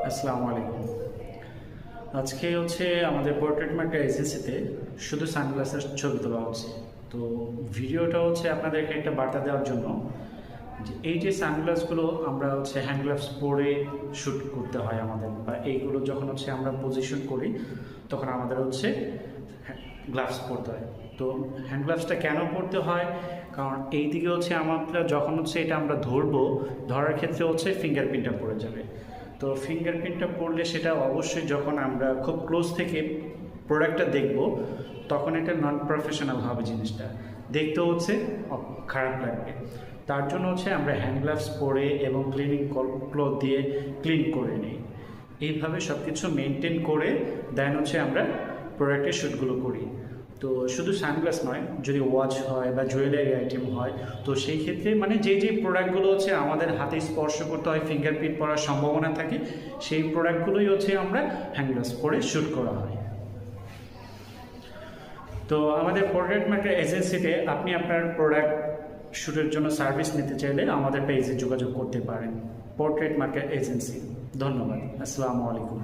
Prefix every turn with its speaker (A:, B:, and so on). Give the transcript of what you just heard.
A: আসসালামু আলাইকুম। আজকে হচ্ছে আমাদের পোর্ট্রেট মার্কেট এজেন্সিতে শুধু সানগ্লাসের ছবি তোলা হচ্ছে। তো ভিডিওটা হচ্ছে আপনাদেরকে একটা বার্তা দেওয়ার জন্য যে এই যে সানগ্লাসগুলো আমরা হচ্ছে হ্যান্ড গ্লাভস পরে শ্যুট করতে হয় আমাদের, বা এইগুলো যখন হচ্ছে আমরা পজিশন করি তখন আমাদের হচ্ছে গ্লাভস পরতে হয়। তো হ্যান্ড গ্লাভসটা কেন পরতে হয়? কারণ এই দিকে হচ্ছে আমরা যখন হচ্ছে এটা আমরা ধরার ক্ষেত্রে হচ্ছে ফিঙ্গারপ্রিন্টটা পড়ে যাবে। তো ফিঙ্গারপ্রিন্টটা পড়লে সেটা অবশ্যই যখন আমরা খুব ক্লোজ থেকে প্রোডাক্টটা দেখব তখন এটা নন প্রফেশনাল হবে, জিনিসটা দেখতে হচ্ছে খারাপ লাগবে। তার জন্য হচ্ছে আমরা হ্যান্ড গ্লাভস পরে এবং ক্লিনিং ক্লথ দিয়ে ক্লিন করে নিই। এইভাবে সব কিছু মেনটেন করে দেন হচ্ছে আমরা প্রোডাক্টের শ্যুটগুলো করি। তো শুধু সানগ্লাস নয়, যদি ওয়াচ হয় বা জুয়েলারি আইটেম হয়, তো সেই ক্ষেত্রে মানে যে প্রোডাক্টগুলো হচ্ছে আমাদের হাতে স্পর্শ করতে হয়, ফিঙ্গারপ্রিন্ট পড়ার সম্ভাবনা থাকে, সেই প্রোডাক্টগুলোই হচ্ছে আমরা হ্যান্ডগ্লাস পরে শ্যুট করা হয়। তো আমাদের পোর্ট্রেট মার্কেট এজেন্সিতে আপনি আপনার প্রোডাক্ট শ্যুটের জন্য সার্ভিস নিতে চাইলে আমাদের পেজে যোগাযোগ করতে পারেন। Portrait market agency. ধন্যবাদ। আসসালামু আলাইকুম।